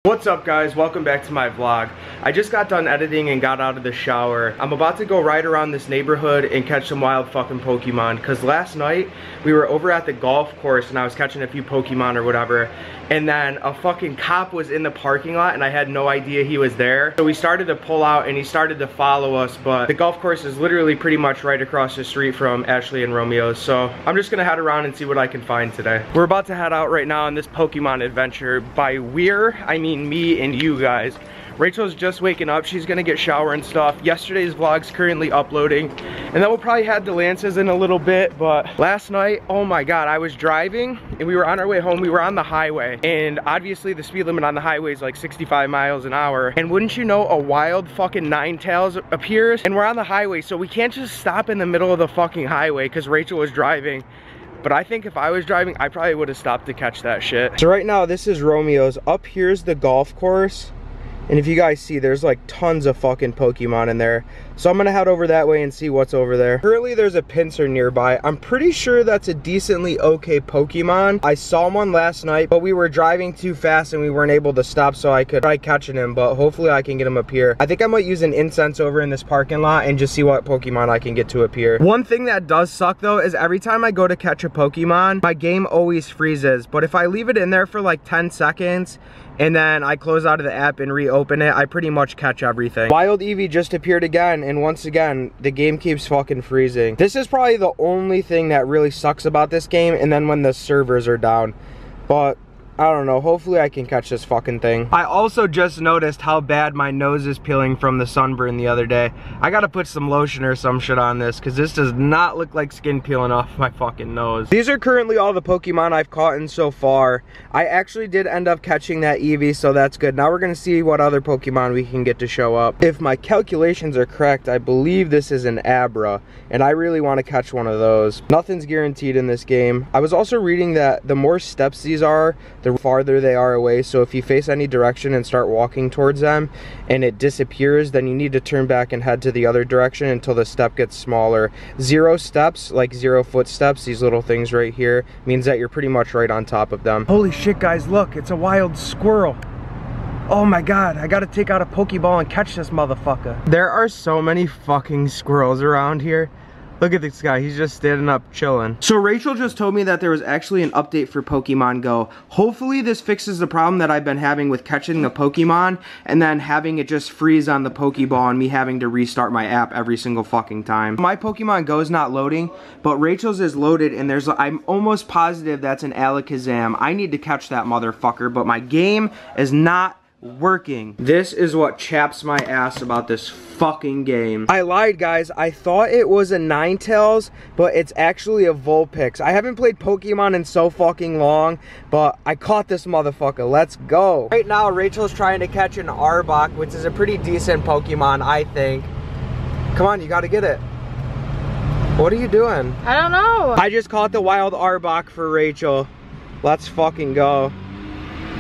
What's up guys, welcome back to my vlog. I just got done editing and got out of the shower. I'm about to go ride around this neighborhood and catch some wild fucking Pokemon, because last night we were over at the golf course and I was catching a few Pokemon or whatever, and then a fucking cop was in the parking lot and I had no idea he was there. So we started to pull out and he started to follow us, but the golf course is literally pretty much right across the street from Ashley and Romeo's, so I'm just gonna head around and see what I can find today. We're about to head out right now on this Pokemon adventure. By we're, I mean me and you guys. Rachel's just waking up. She's gonna get shower and stuff. Yesterday's vlog's currently uploading, and then we'll probably head to Lance's in a little bit. But last night, oh my god, I was driving and we were on our way home. We were on the highway, and obviously the speed limit on the highway is like 65 miles an hour. And wouldn't you know, a wild fucking Ninetales appears, and we're on the highway, so we can't just stop in the middle of the fucking highway because Rachel was driving. But I think if I was driving, I probably would have stopped to catch that shit. So right now, this is Romeo's. Up here's the golf course. And if you guys see, there's like tons of fucking Pokemon in there. So I'm gonna head over that way and see what's over there. Currently there's a Pinsir nearby. I'm pretty sure that's a decently okay Pokemon. I saw one last night, but we were driving too fast and we weren't able to stop, so I could try catching him, but hopefully I can get him up here. I think I might use an incense over in this parking lot and just see what Pokemon I can get to appear. One thing that does suck though is every time I go to catch a Pokemon, my game always freezes. But if I leave it in there for like 10 seconds, and then I close out of the app and reopen it, I pretty much catch everything. Wild Eevee just appeared again, and once again, the game keeps fucking freezing. This is probably the only thing that really sucks about this game, and then when the servers are down. But I don't know, hopefully I can catch this fucking thing. I also just noticed how bad my nose is peeling from the sunburn the other day. I gotta put some lotion or some shit on this, because this does not look like skin peeling off my fucking nose. These are currently all the Pokemon I've caught in so far. I actually did end up catching that Eevee, so that's good. Now we're gonna see what other Pokemon we can get to show up. If my calculations are correct, I believe this is an Abra, and I really want to catch one of those. Nothing's guaranteed in this game. I was also reading that the more steps these are, the farther they are away, so if you face any direction and start walking towards them and it disappears, then you need to turn back and head to the other direction until the step gets smaller. 0 steps, like 0 footsteps, these little things right here, means that you're pretty much right on top of them. Holy shit guys, look, it's a wild squirrel. Oh my god, I gotta take out a Pokeball and catch this motherfucker. There are so many fucking squirrels around here. Look at this guy, he's just standing up chilling. So Rachel just told me that there was actually an update for Pokemon Go. Hopefully this fixes the problem that I've been having with catching a Pokemon and then having it just freeze on the Pokeball and me having to restart my app every single fucking time. My Pokemon Go is not loading, but Rachel's is loaded, and I'm almost positive that's an Alakazam. I need to catch that motherfucker, but my game is not working. This is what chaps my ass about this fucking game. I lied guys, I thought it was a Ninetales, but it's actually a Vulpix. I haven't played Pokemon in so fucking long, but I caught this motherfucker. Let's go. Right now Rachel's trying to catch an Arbok, which is a pretty decent Pokemon, I think. Come on, you gotta get it. What are you doing? I don't know. I just caught the wild Arbok for Rachel. Let's fucking go.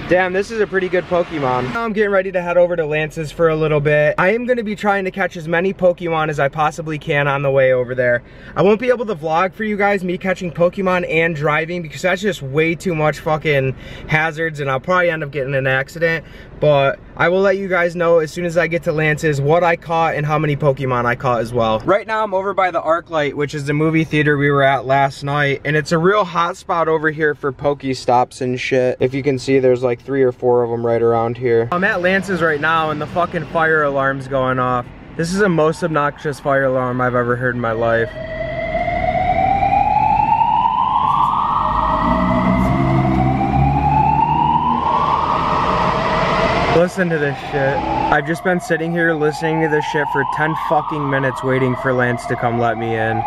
Damn, this is a pretty good Pokemon. Now I'm getting ready to head over to Lance's for a little bit. I am gonna be trying to catch as many Pokemon as I possibly can on the way over there. I won't be able to vlog for you guys me catching Pokemon and driving, because that's just way too much fucking hazards and I'll probably end up getting in an accident. But I will let you guys know as soon as I get to Lance's what I caught and how many Pokemon I caught as well. Right now I'm over by the ArcLight, which is the movie theater we were at last night, and it's a real hot spot over here for Pokestops and shit. If you can see, there's like 3 or 4 of them right around here. I'm at Lance's right now and the fucking fire alarm's going off. This is the most obnoxious fire alarm I've ever heard in my life. Listen to this shit. I've just been sitting here listening to this shit for 10 fucking minutes waiting for Lance to come let me in.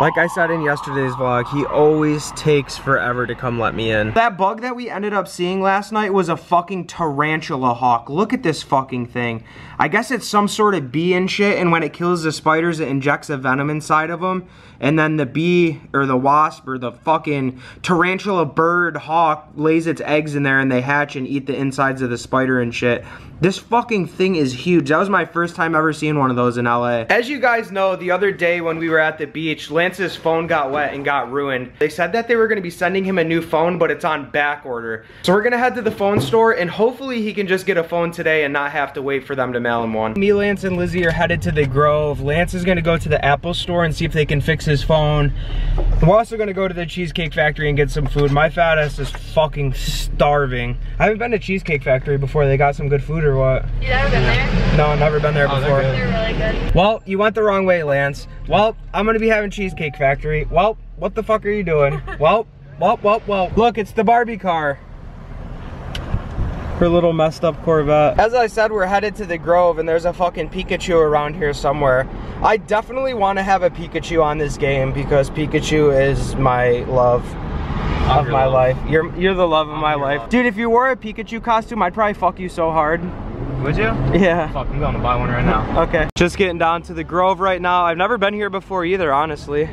Like I said in yesterday's vlog, he always takes forever to come let me in. That bug that we ended up seeing last night was a fucking tarantula hawk. Look at this fucking thing. I guess it's some sort of bee and shit, and when it kills the spiders, it injects a venom inside of them. And then the bee, or the wasp, or the fucking tarantula bird hawk lays its eggs in there and they hatch and eat the insides of the spider and shit. This fucking thing is huge. That was my first time ever seeing one of those in LA. As you guys know, the other day when we were at the beach, Lance's phone got wet and got ruined. They said that they were gonna be sending him a new phone, but it's on back order. So we're gonna head to the phone store and hopefully he can just get a phone today and not have to wait for them to mail him one. Me, Lance, and Lizzie are headed to the Grove. Lance is gonna go to the Apple store and see if they can fix his phone. We're also gonna go to the Cheesecake Factory and get some food. My fat ass is fucking starving. I haven't been to Cheesecake Factory before. They got some good food or what? You never been there? No, I've never been there before. They're really good. Well, you went the wrong way, Lance. Well, I'm gonna be having Cheesecake Factory. Well, what the fuck are you doing? Well. Look, it's the Barbie car. Her little messed up Corvette. As I said, we're headed to the Grove and there's a fucking Pikachu around here somewhere. I definitely want to have a Pikachu on this game because Pikachu is my love of my life. You're the love of my life. Dude, if you wore a Pikachu costume, I'd probably fuck you so hard. Would you? Yeah. Fuck, I'm going to buy one right now. Okay. Just getting down to the Grove right now. I've never been here before either, honestly.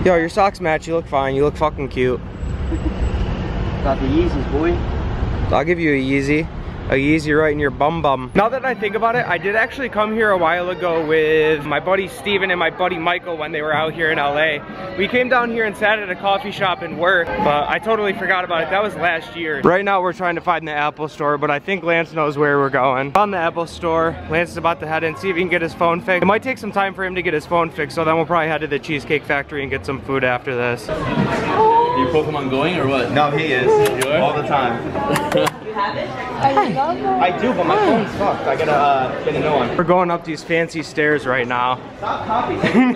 Yo, your socks match. You look fine. You look fucking cute. Got the Yeezys, boy. I'll give you a Yeezy. A Yeezy right in your bum bum. Now that I think about it, I did actually come here a while ago with my buddy Steven and my buddy Michael when they were out here in LA. We came down here and sat at a coffee shop and worked, but I totally forgot about it. That was last year. Right now we're trying to find the Apple store, but I think Lance knows where we're going. Found the Apple store. Lance is about to head in, see if he can get his phone fixed. It might take some time for him to get his phone fixed, so then we'll probably head to the Cheesecake Factory and get some food after this. Are you Pokemon going or what? No, he is. You are? All the time. You have it? I do, but my phone's fucked. I gotta get a new one. We're going up these fancy stairs right now. Stop copying.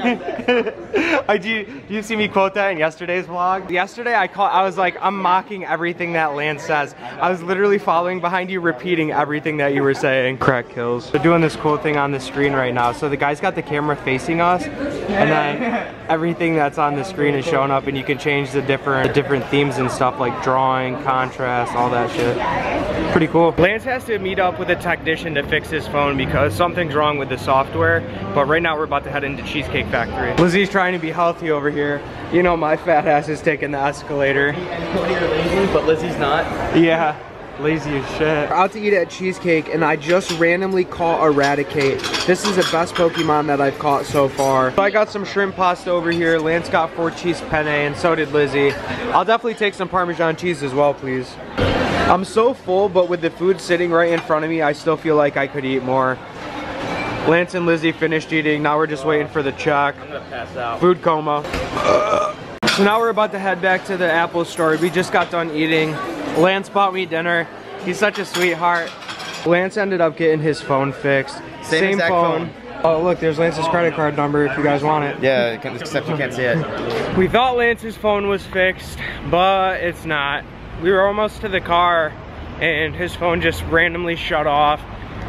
Do you see me quote that in yesterday's vlog? Yesterday I was like, I'm mocking everything that Lance says. I was literally following behind you, repeating everything that you were saying. Crack kills. They're doing this cool thing on the screen right now. So the guy's got the camera facing us, and then everything that's on the screen is showing up, and you can change the different themes and stuff like drawing, contrast, all that shit. Pretty cool. Lance has to meet up with a technician to fix his phone because something's wrong with the software. But right now we're about to head into Cheesecake Factory. Lizzie's trying to be healthy over here. You know my fat ass is taking the escalator. You're lazy, but Lizzie's not. Yeah. Lazy as shit. We're out to eat at Cheesecake and I just randomly caught Eradicate. This is the best Pokemon that I've caught so far. So I got some shrimp pasta over here. Lance got 4 cheese penne and so did Lizzie. I'll definitely take some Parmesan cheese as well, please. I'm so full, but with the food sitting right in front of me, I still feel like I could eat more. Lance and Lizzie finished eating. Now we're just waiting for the check. I'm gonna pass out. Food coma. So now we're about to head back to the Apple store. We just got done eating. Lance bought me dinner. He's such a sweetheart. Lance ended up getting his phone fixed. Same phone. Oh look, there's Lance's credit card number if you guys want it. Yeah, except you can't see it. We thought Lance's phone was fixed, but it's not. We were almost to the car and his phone just randomly shut off.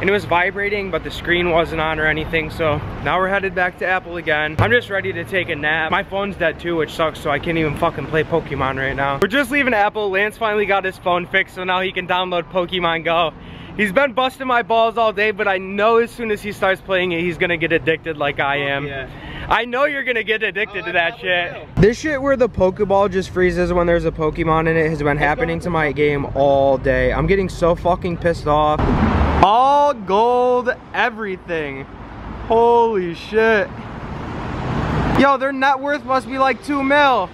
And it was vibrating, but the screen wasn't on or anything, so now we're headed back to Apple again. I'm just ready to take a nap. My phone's dead too, which sucks, so I can't even fucking play Pokemon right now. We're just leaving Apple. Lance finally got his phone fixed, so now he can download Pokemon Go. He's been busting my balls all day, but I know as soon as he starts playing it, he's gonna get addicted like I am. Yeah. I know you're gonna get addicted to that shit. This shit where the Pokeball just freezes when there's a Pokemon in it has been happening to my game all day. I'm getting so fucking pissed off. All gold, everything. Holy shit. Yo, their net worth must be like 2 mil.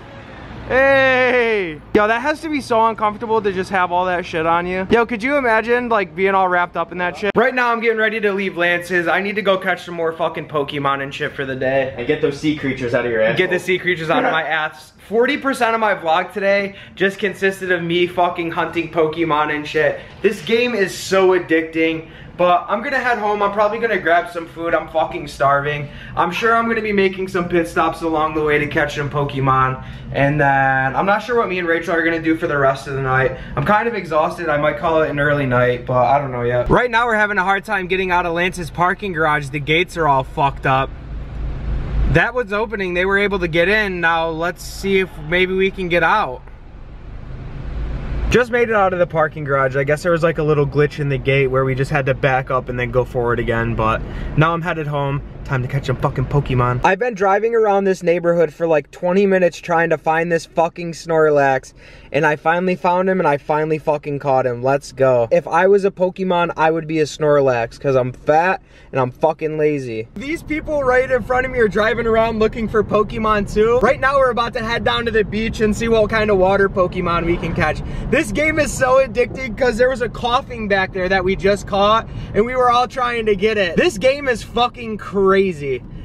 Hey. Yo, that has to be so uncomfortable to just have all that shit on you. Yo, could you imagine like being all wrapped up in that shit? Right now I'm getting ready to leave Lance's. I need to go catch some more fucking Pokemon and shit for the day. And get those sea creatures out of your ass. Get the sea creatures out of my ass. 40% of my vlog today just consisted of me fucking hunting Pokemon and shit. This game is so addicting. But I'm gonna head home. I'm probably gonna grab some food. I'm fucking starving. I'm sure I'm gonna be making some pit stops along the way to catch some Pokemon. And then I'm not sure what me and Rachel are gonna do for the rest of the night. I'm kind of exhausted. I might call it an early night, but I don't know yet. Right now we're having a hard time getting out of Lance's parking garage. The gates are all fucked up. That was opening. They were able to get in. Now let's see if maybe we can get out. Just made it out of the parking garage. I guess there was like a little glitch in the gate where we just had to back up and then go forward again, but now I'm headed home. Time to catch some fucking Pokemon. I've been driving around this neighborhood for like 20 minutes trying to find this fucking Snorlax, and I finally found him and I finally fucking caught him. Let's go. If I was a Pokemon, I would be a Snorlax because I'm fat and I'm fucking lazy. These people right in front of me are driving around looking for Pokemon too. Right now we're about to head down to the beach and see what kind of water Pokemon we can catch. This game is so addicting because there was a coughing back there that we just caught and we were all trying to get it. This game is fucking crazy.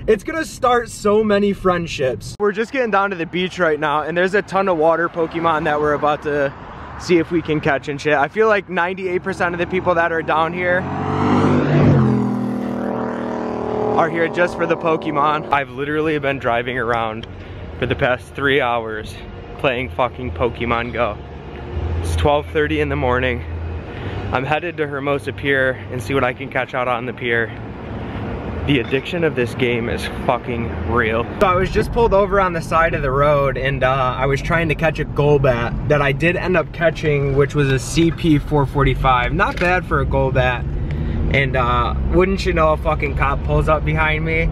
It's gonna start so many friendships. We're just getting down to the beach right now and there's a ton of water Pokemon that we're about to see if we can catch and shit. I feel like 98% of the people that are down here are here just for the Pokemon. I've literally been driving around for the past 3 hours playing fucking Pokemon Go. It's 12:30 in the morning. I'm headed to Hermosa Pier and see what I can catch out on the pier. The addiction of this game is fucking real. So I was just pulled over on the side of the road and I was trying to catch a Golbat that I did end up catching, which was a CP445. Not bad for a Golbat. And wouldn't you know, a fucking cop pulls up behind me.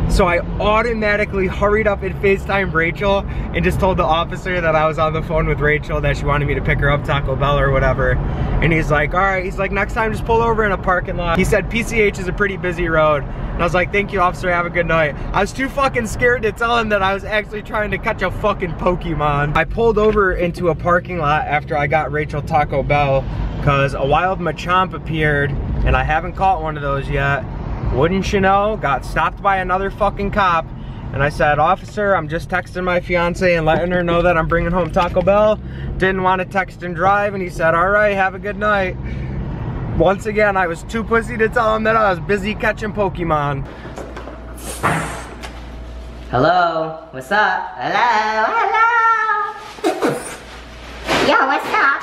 So I automatically hurried up and FaceTimed Rachel and just told the officer that I was on the phone with Rachel, that she wanted me to pick her up Taco Bell or whatever. And he's like, all right, he's like, next time just pull over in a parking lot. He said PCH is a pretty busy road. And I was like, thank you, officer, have a good night. I was too fucking scared to tell him that I was actually trying to catch a fucking Pokemon. I pulled over into a parking lot after I got Rachel Taco Bell because a wild Machamp appeared and I haven't caught one of those yet. Wouldn't you know, got stopped by another fucking cop. And I said, officer, I'm just texting my fiance and letting her know that I'm bringing home Taco Bell. Didn't want to text and drive. And he said, all right, have a good night. Once again, I was too pussy to tell him that I was busy catching Pokemon. Hello, what's up? Hello, hello. Yo, what's up?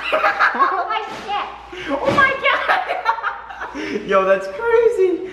Oh my shit. Oh my god. Yo, that's crazy.